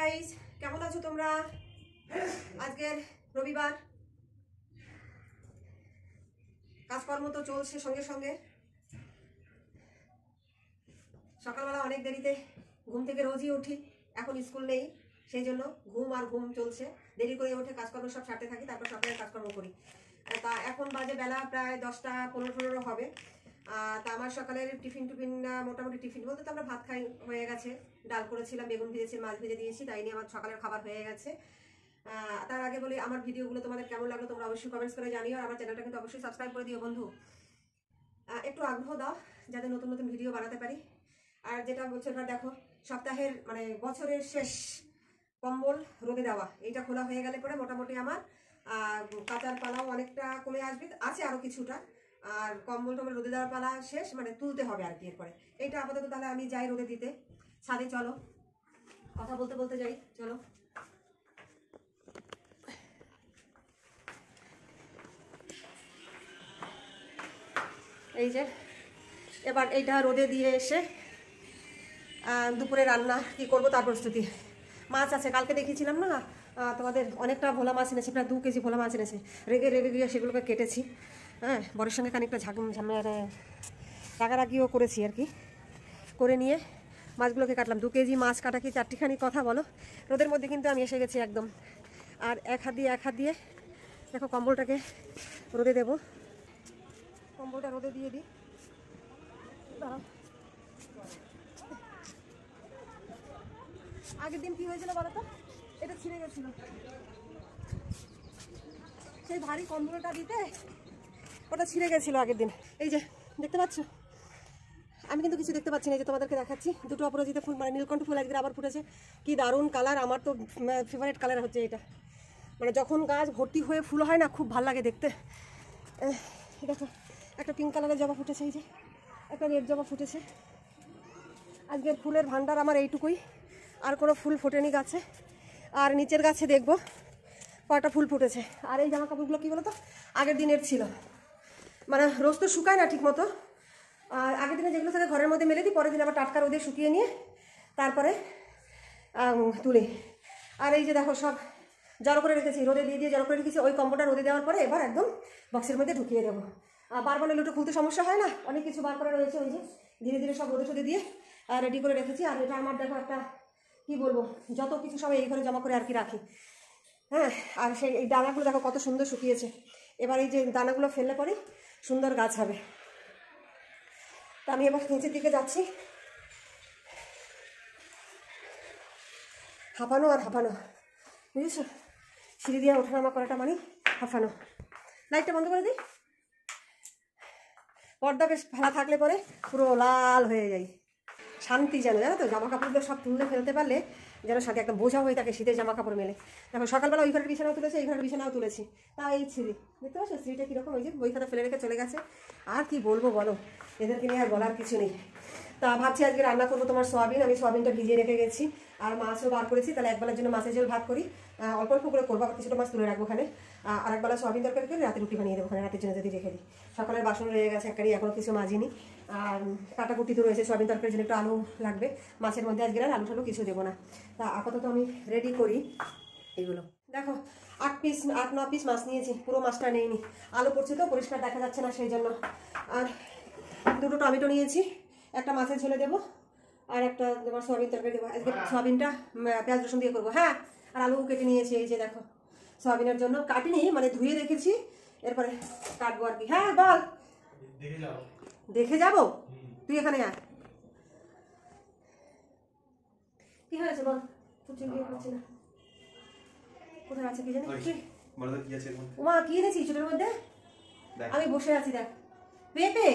Guys, কেমন আছো তোমরা? আজকের রবিবার, কাজকর্ম তো চলছে সঙ্গে সঙ্গে। সকালবেলা অনেক দেরিতে ঘুম থেকে রোজই উঠি, এখন স্কুল নেই সেই জন্য ঘুম চলছে। দেরি করে উঠে কাজকর্ম সব সারতে থাকি, তারপর সকালে কাজকর্ম করি। তা এখন বাজে বেলা প্রায় 10টা 15 হবে। তা আমার সকালের টিফিন মোটামুটি টিফিন বলতে তো আমরা ভাত খাই হয়ে গেছে। ডাল করেছিলাম, বেগুন ভেজেছি, মাছ ভেজে দিয়েছি, তাই নিয়ে আমার সকালের খাবার হয়ে গেছে। তার আগে বলি, আমার ভিডিওগুলো তোমাদের কেমন লাগলো তোমরা অবশ্যই কমেন্টস করে জানিও। আর আমার চ্যানেলটা কিন্তু অবশ্যই সাবস্ক্রাইব করে দিও বন্ধু। একটু আগ্রহ দাও যাতে নতুন নতুন ভিডিও বানাতে পারি। আর যেটা বলছো ওটা দেখো, সপ্তাহের মানে বছরের শেষ কম্বল রোদে দেওয়া, এইটা খোলা হয়ে গেলে পরে মোটামুটি আমার কাঁচার পালাও অনেকটা কমে আসবে, আছে আরও কিছুটা। আর কম্বল টম্বল রোদে দেওয়ার পালা শেষ, মানে তুলতে হবে আর কি এরপরে। এইটা আপাতত তাহলে আমি যাই রোদে দিতে ছাদে। চলো কথা বলতে বলতে যাই, চলো। এই যে এবার এইটা রোদে দিয়ে এসে দুপুরে রান্না কি করব তার প্রস্তুতি। মাছ আছে, কালকে দেখিয়েছিলাম না তোমাদের, অনেকটা ভোলা মাছ এনেছে, প্রায় 2 কেজি ভোলা মাছ এনেছে। রেগে গিয়ে সেগুলোকে কেটেছি। হ্যাঁ, বরের সঙ্গে খানিকটা রাগারাগিও করেছি আর কি। করে নিয়ে মাছগুলোকে কাটলাম। 2 কেজি মাছ কাটা কি চারটিখানি কথা বলো। রোদের মধ্যে কিন্তু আমি এসে গেছি একদম। আর এক হাত দিয়ে দেখো কম্বলটাকে রোদে দেবো। কম্বলটা রোদে দিয়ে দিই। দাঁড়াও, আগের দিন কি হয়েছিল বলো তো, এটা ছিঁড়ে গেছিল। সেই ভারী কম্বলটা দিতে ওটা ছিঁড়ে গেছিল আগের দিন। এই যে দেখতে পাচ্ছ, আমি কিন্তু কিছু দেখতে পাচ্ছি না, যে তোমাদেরকে দেখাচ্ছি। 2টো অপরাজিতা ফুল, মানে নীলকণ্ঠ ফুল আজকে আবার ফুটেছে। কি দারুণ কালার, আমার তো ফেভারিট কালার হচ্ছে এটা। মানে যখন গাছ ভর্তি হয়ে ফুল হয় না, খুব ভালো লাগে দেখতে। দেখো একটা পিঙ্ক কালারের জবা ফুটেছে, এই যে একটা রেড জবা ফুটেছে। আজকের ফুলের ভান্ডার আমার এইটুকুই, আর কোনো ফুল ফোটেনি গাছে। আর নিচের গাছে দেখবো কয়টা ফুল ফুটেছে। আর এই জামা কাপড়গুলো কী বলো তো, আগের দিনের ছিল, মানে রোজ তো শুকায় না ঠিক মতো। আর আগের দিনে যেগুলো থাকে ঘরের মধ্যে মেলে দিই, পরের দিন আবার টাটকা রোদে শুকিয়ে নিয়ে তারপরে তুলি। আর এই যে দেখো সব জড়ো করে রেখেছি, রোদে দিয়ে জড়ো করে রেখেছি। ওই কম্বলটা রোদে দেওয়ার পরে এবার একদম বক্সের মধ্যে ঢুকিয়ে দেবো। বারবার লুটো খুলতে সমস্যা হয় না, অনেক কিছু বার করে রয়েছে। ওই যে ধীরে ধীরে সব রোদে দিয়ে রেডি করে রেখেছি। আর এটা আমার দেখো একটা কি বলবো, যত কিছু সব এই ঘরে জমা করে আর কি রাখি। হ্যাঁ, আর সেই এই দানাগুলো দেখো কত সুন্দর শুকিয়েছে। এবার এই যে দানাগুলো ফেললে পরে সুন্দর গাছ হবে। তা আমি এবার নিচের দিকে যাচ্ছি। হাঁপানো আর হাঁপানো, বুঝেছো? সিঁড়ি দিয়ে ওঠানামা করাটা মানে হাঁপানো। লাইটটা বন্ধ করে দিই। পর্দা বেশ ভালো থাকলে পরে পুরো লাল হয়ে যায়, শান্তি যেন, জানো তো। জামা কাপড়গুলো সব তুলে ফেলতে পারলে যেন সাথে একটা বোঝা হয়ে থাকে শীতের জামা কাপড় মেলে। দেখো সকালবেলা ওই ঘরের বিছানাও তুলেছে, এই ঘরের বিছানাও তুলেছি। তা এই ছিঁড়ি দেখতে পাচ্ছ, স্ত্রীটা কীরকম, ওই যে বই খাতা ফেলে রেখে চলে গেছে। আর কি বলবো বলো, এদেরকে নিয়ে আর বলার কিছু নেই। তা ভাবছি আজকে রান্না করবো তোমার সোয়াবিন। আমি সোয়াবিনটা ভিজিয়ে রেখে গেছি, আর মাছও বার করেছি। তাহলে একবেলার জন্য মাছের ঝোল ভাত করি, অল্প অল্প করে করবো, আবার কিছুটা মাছ তুলে রাখবো ওখানে। আর একবেলা সোয়াবিন তরকারি করে রাতে রুটি বানিয়ে দেবো ওখানে, রাতের জন্য যদি রেখে দিই। সকালের বাসন রয়ে গেছে একবারই, এখনও কিছু মাজিনি। আর কাটাকুটি তো রয়েছে, সোয়াবিন তরকারির জন্য একটু আলু লাগবে। মাছের মধ্যে আজকে আর আলু টালু কিছু দেবো না। তা আপাতত আমি রেডি করি এগুলো। দেখো 8-9 পিস মাছ নিয়েছি, পুরো মাছটা নেইনি, আলু পড়ছে তো পরিষ্কার দেখা যাচ্ছে না সেই জন্য। আর 2টো টমেটো নিয়েছি, একটা মাছের ঝোলে দেবো, আর একটা তোমার সোয়াবিন তরকারি দেবো। আজকে সোয়াবিনটা পেঁয়াজ রসুন দিয়ে করবো। হ্যাঁ, আর আলু কেটে নিয়েছি, এই যে দেখো সোয়াবিনের জন্য কাটিনি, মানে ধুয়ে রেখেছি, এরপরে কাটবো আর কি। হ্যাঁ বল। দেখে যাবো, তুই এখানে আয়। কি হয়েছে বল? করছি না, কোথায় আছে কি জানি। উমা কি এনেছি চুলের মধ্যে? আমি বসে আছি, দেখ পেঁপে,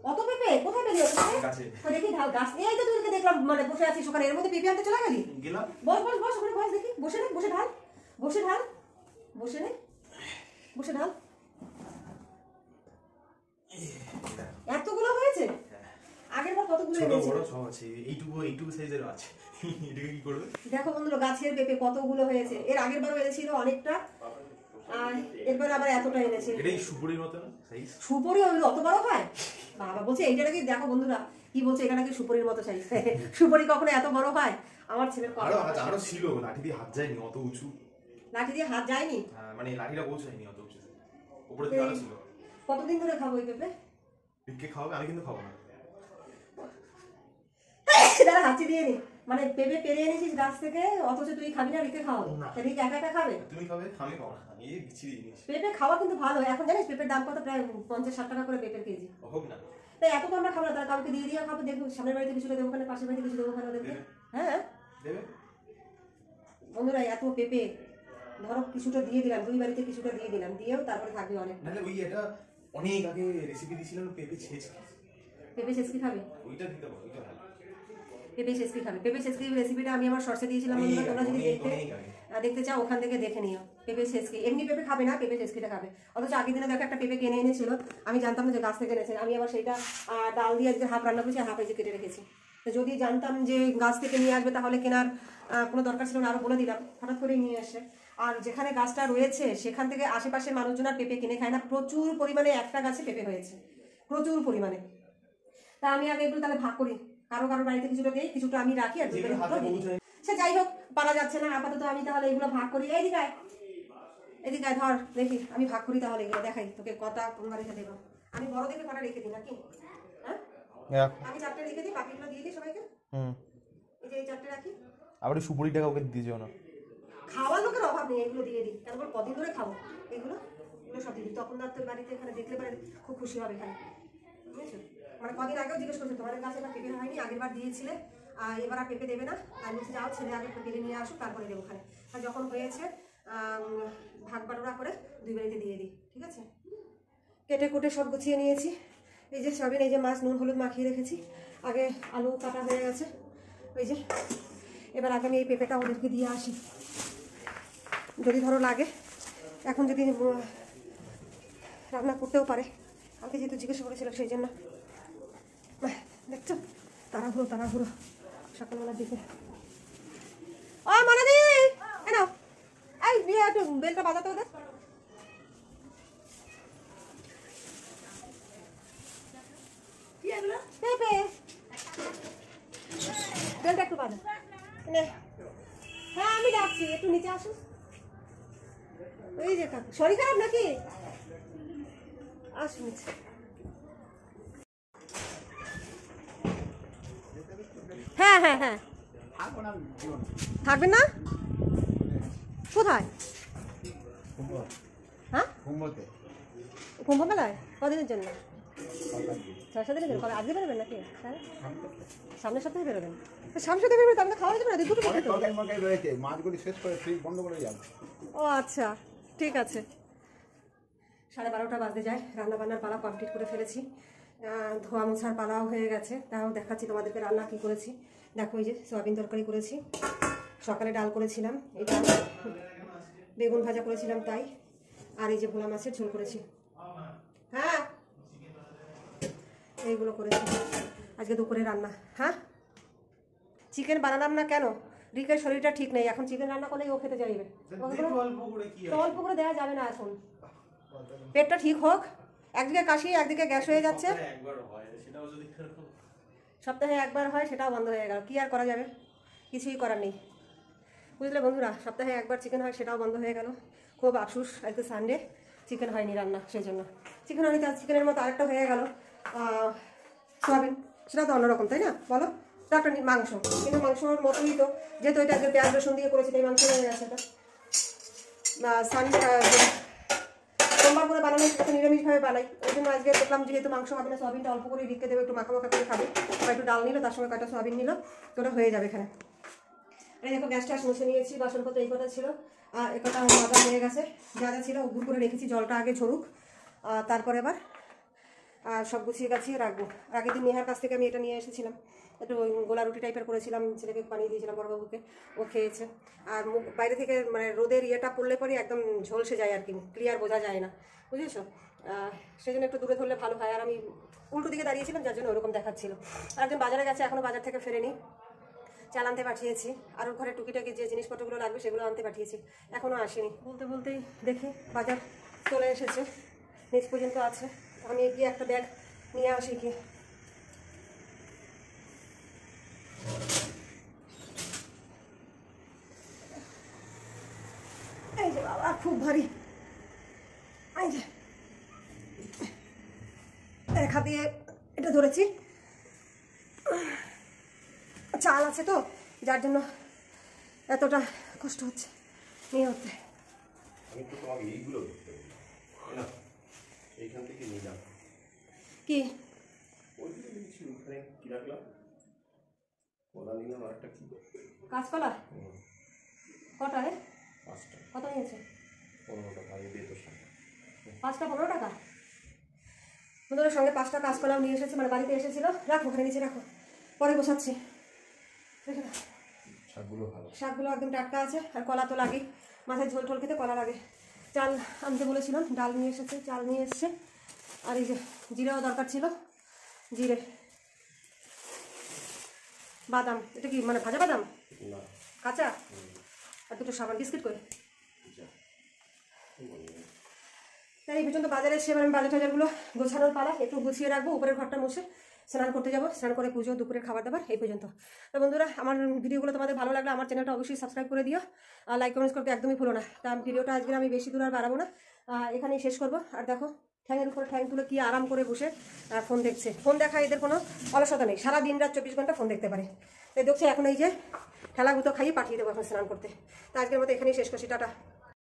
অত পেঁপে কোথায় পেলি? দেখি ঢাল গাছ নিয়ে, তো তোকে দেখলাম মানে বসে আছিস ওখানে, এর মধ্যে পেঁপে আনতে চলে গেলি? বস বস বস, ওখানে বস, দেখি বসে নে, বসে ঢাল, বসে ঢাল, বসে নে, বসে ঢাল। এতগুলো হয়েছে? আগের বার কতগুলো এনেছি? এইটুকু সাইজের আছে। এটাকে কি করবে? দেখো বন্ধুরা, গাছের পেঁপে কতগুলো হয়েছে। এর আগের বারও এনেছিল অনেকটা, আর এরবার আবার এতটা এনেছে। এটাই সুপুরির মতো না সাইজ? সুপুরি অত বড় হয় বাবা, বলছে এইটা কি? দেখো বন্ধুরা, কি বলছো, এখানে কি সুপরির মতো চাই? সুপরি কখনো এত বড় হয়? আমার ছেলের আরো ছিল, লাঠি দিয়ে হাত যায়নি অত উঁচু। লাঠি দিয়ে হাত যায়নি? মানে লাঠিটা পৌঁছায়নি অত উঁচু, উপরে দিকে আরো ছিল। কতদিন ধরে খাবো এই পেঁপে? পিককে খাওয়াবে, আমি কিন্তু খাবো না। দাঁড়া, হাঁচি দিয়ে নি। মানে পেঁপে পেরে এনেছিস গাছ থেকে, অথচ তুই খাবি না, রিকে খাওয়াবো? রিকে একা একা খাবে? তুমি খাবে, আমি খাবো না। এই বিচ্ছিরি জিনিস। পেঁপে খাওয়া কিন্তু ভালো। এখন জানিস পেঁপের দাম কত? প্রায় 50-60 টাকা করে পেঁপের কেজি। হোক না, তাই এত তো আমরা খাবো না, তার কাউকে দিয়ে দিয়ে খাবো। দেখবো সামনের বাড়িতে কিছুটা দেবো, ওখানে পাশের বাড়িতে কিছু দেবো, ওখানে দেবো। হ্যাঁ দেবে বন্ধুরা, এত পেঁপে ধরো কিছুটা দিয়ে দিলাম, 2 বাড়িতে কিছুটা দিয়ে দিলাম, দিয়েও তারপরে থাকবে অনেক। নাহলে ওই এটা অনেক আগে রেসিপি দিয়েছিলাম, পেঁপে ছেঁচকি। পেঁপে ছেঁচকি খাবে? ওইটা দিতে পারো, ওইটা ভালো। পেঁপে ছেঁচকি খাবে। পেঁপে ছেঁচকি রেসিপিটা আমি আমার শর্টসে দিয়েছিলাম, বন্ধুরা তোমরা যদি দেখতে চাও ওখান থেকে দেখে নিও। পেঁপে ছেঁচকি এমনি পেঁপে খাবে না, পেঁপে ছেঁচকিটা খাবে। অথচ আগের দিনে দেখো একটা পেঁপে কিনে এনেছিল, আমি জানতাম না যে গাছ থেকে এনেছে। আমি আবার সেইটা ডাল দিয়ে আজকে হাফ রান্না করেছি, হাফ এই যে কেটে রেখেছি। তো যদি জানতাম যে গাছ থেকে নিয়ে আসবে তাহলে কেনার কোনো দরকার ছিল না, আরও বলে দিলাম, হঠাৎ করে নিয়ে আসে। আর যেখানে গাছটা রয়েছে সেখান থেকে আশেপাশের মানুষজন আর পেঁপে কিনে খায় না, প্রচুর পরিমাণে একটা গাছে পেঁপে হয়েছে, প্রচুর পরিমাণে। তা আমি আগে এগুলো তাহলে ভাগ করি, কারো কারো বাড়িতে কিছুটা দিই, কিছুটা আমি রাখি, আর সে যাই হোক পারা যাচ্ছে না আপাতত। আমি তাহলে এগুলো ভাগ করি। এদিকে ধর দেখি, আমি ভাগ করি তাহলে, এগুলো দেখাই তোকে কটা কোন বাড়িতে দেবো। আমি বড় দেখে কটা রেখে দিই নাকি? হ্যাঁ আমি 4টে রেখে দিই, বাকিগুলো দিয়ে দিই সবাইকে। এই যে এই 4টে রাখি। আবার সুপুরি টাকা ওকে দিয়ে যাও না, খাওয়ার লোকের অভাব নেই, এগুলো দিয়ে দিই। তারপর কদিন ধরে খাবো এগুলো সব দিয়ে দিই। তখন তোর বাড়িতে এখানে দেখলে পারে খুব খুশি হবে এখানে, বুঝেছো? মানে কদিন আগেও জিজ্ঞেস করছে তোমাদের কাছে এবার পেঁপে হয়নি, আগের বার দিয়েছিলে, এবার আর পেঁপে দেবে না। আমি বলছি যাও, ছেলে আগে পেঁপে নিয়ে আসুক, তারপরে দেবো ওখানে। আর যখন হয়েছে ভাগ বাটোরা করে 2 বাড়িতে দিয়ে দিই, ঠিক আছে? কেটে কুটে সব গুছিয়ে নিয়েছি। এই যে সয়াবিন, এই যে মাছ নুন হলুদ মাখিয়ে রেখেছি, আগে আলু কাটা হয়ে গেছে। ওই যে এবার আগে আমি এই পেঁপেটা ওদেরকে দিয়ে আসি, যদি ধরো লাগে। এখন যদি রান্না করতেও পারে, আমাকে যেহেতু জিজ্ঞাসা করেছিলাম সেই জন্য। দেখছো তাড়াহুড়ো সকালবেলার দিকে। ও মানাদি, নাও এই বিয়ে একটু বেলটা বাজাতে ওদের। পেঁপে বেলটা একটু বাজা। হ্যাঁ আমি ডাকছি, একটু নিচে আসুন। ওই যে কাকু শরীর খারাপ নাকি? আসুন নিচে। হ্যাঁ থাকবেন না? কোথায়? হ্যাঁ কুম্ভ মেলায় কদিনের জন্য? 6 দিনের জন্য। কবে আজকে বেরোবেন নাকি? সামনের সপ্তাহে বেরোবেন? সামনের সপ্তাহে বেরোবেন, তাহলে খাওয়া যাবে না? ও আচ্ছা ঠিক আছে। 12:30 বাজতে যায়, রান্না বান্নার পালা কমপ্লিট করে ফেলেছি, ধোয়া মোছার পালাও হয়ে গেছে। তাও দেখাচ্ছি তোমাদেরকে রান্না কি করেছি। দেখো এই যে সয়াবিন তরকারি করেছি, সকালে ডাল করেছিলাম, এই ডাল বেগুন ভাজা করেছিলাম তাই, আর এই যে ভোলা মাছের ঝোল করেছি। হ্যাঁ এইগুলো করেছি আজকে দুপুরে রান্না। হ্যাঁ চিকেন বানালাম না কেন? রিকের শরীরটা ঠিক নেই, এখন চিকেন রান্না করলেই ও খেতে চাইবে। অল্প করে দেওয়া যাবে না এখন, পেটটা ঠিক হোক। একদিকে কাশি, একদিকে গ্যাস হয়ে যাচ্ছে। সপ্তাহে একবার হয়, সেটাও বন্ধ হয়ে গেল। কি আর করা যাবে, কিছুই করার নেই, বুঝলে বন্ধুরা? সপ্তাহে একবার চিকেন হয়, সেটাও বন্ধ হয়ে গেল। খুব আফসোস, আজকে সানডে চিকেন হয়নি রান্না, সেই জন্য। চিকেন হয়নি, তার চিকেনের মতো আরেকটা হয়ে গেল সোয়াবিন, সেটা তো অন্যরকম তাই না বলো? তো একটা মাংস, কিন্তু মাংসর মতোই তো, যেহেতু এটা আজকে পেঁয়াজ রসুন দিয়ে করেছি তাই মাংস হয়ে গেছে। এটা সানডে সোমবার করে বানানো, একটু নিরামিষভাবে বানাই, ওই জন্য আজকে দেখলাম যেহেতু মাংস হবে না, সোয়াবিনটা অল্প করে রিককে দেবে, একটু মাখা মাখা করে খাবে। বা একটু ডাল নিল, তার সঙ্গে কয়েকটা সোয়াবিন নিল, তো ওটা হয়ে যাবে এখানে। এই দেখো গ্যাসটা মুছে নিয়েছি, বাসনপত্র এই কটা ছিল, আর এ কটা মাজা হয়ে গেছে। যা যা ছিল উগুর করে রেখেছি, জলটা আগে ঝরুক, তারপরে এবার সব গুছিয়ে গাছিয়ে রাখবো। আগের দিন নেহার কাছ থেকে আমি এটা নিয়ে এসেছিলাম, একটু গোলা রুটি টাইপের করেছিলাম, ছেলেকে বানিয়ে দিয়েছিলাম বড়বাবুকে, ও খেয়েছে। আর বাইরে থেকে মানে রোদের ইয়েটা পড়লে পরে একদম ঝলসে যায় আর কি, ক্লিয়ার বোঝা যায় না, বুঝেছো? সেই জন্য একটু দূরে ধরলে ভালো হয়। আর আমি উল্টো দিকে দাঁড়িয়েছিলাম, যার জন্য ওরকম দেখাচ্ছিল। আর একজন বাজারে গেছে, এখনও বাজার থেকে ফেরেনি, চাল আনতে পাঠিয়েছি, আর ওর ঘরে টুকিটাকি যে জিনিসপত্রগুলো লাগবে সেগুলো আনতে পাঠিয়েছি, এখনও আসেনি। বলতে বলতেই দেখি বাজার চলে এসেছে, নিচ পর্যন্ত আছে। আমি গিয়ে একটা ব্যাগ নিয়ে আসি, গিয়ে খুব ভারী। এই যে এক হাত দিয়ে এটা ধরেছি, চাল আছে তো যার জন্য এতটা কষ্ট হচ্ছে নিয়ে হতে। আমি তো তোমাকে এইগুলো ধরতে বলি না, এইখান থেকে নিয়ে যাও। কি ওই দিকে দেখছি ওখানে কি রাখলাম, কলা নিলাম আর একটা কি কাঁচকলা কটা রে? 5টা। কত নিয়েছে? 15 টাকা। আমি দিয়ে তোর সাথে 5টা 15 টাকা। বন্ধুদের সঙ্গে 5টা কাঁচকলাও নিয়ে এসেছে, মানে বাড়িতে এসেছিল। রাখো ওখানে নিচে রাখো, পরে বসাচ্ছি। শাকগুলো ভালো, শাকগুলো একদম টাটকা আছে, আর কলা তো লাগে, মাথায় ঝোল টোল খেতে কলা লাগে। চাল আনতে বলেছিলাম, ডাল নিয়ে এসেছে, চাল নিয়ে এসছে। আর এই যে জিরেও দরকার ছিল, জিরে, বাদাম। এটা কি মানে ভাজা বাদাম না কাঁচা? আর দুটো সাবান, বিস্কিট করে। তাই এই পর্যন্ত বাজারে এসে এবার আমি বাজার টাজারগুলো গোছানোর পালা, একটু গুছিয়ে রাখবো। উপরের ঘরটা মুছে স্নান করতে যাবো, স্নান করে পুজো, দুপুরের খাবার দাবার, এই পর্যন্ত। তো বন্ধুরা, আমার ভিডিওগুলো তোমাদের ভালো লাগলে আমার চ্যানেলটা অবশ্যই সাবস্ক্রাইব করে দিও, আর লাইক কমেন্টস করতে একদমই ভুলো না। তা ভিডিওটা আজকে আমি বেশি দূর আর বাড়াবো না, এখানেই শেষ করবো। আর দেখো ঠ্যাঙের উপরে ঠ্যাং তুলে কি আরাম করে বসে ফোন দেখছে। ফোন দেখা এদের কোনো অলসতা নেই, সারা দিন রাত 24 ঘন্টা ফোন দেখতে পারে। তাই দেখছি এখন এই যে ঠেলাগুতো খাইয়ে পাঠিয়ে দেবো এখন স্নান করতে। তা আজকের মতো এখানেই শেষ করছি, টাটা।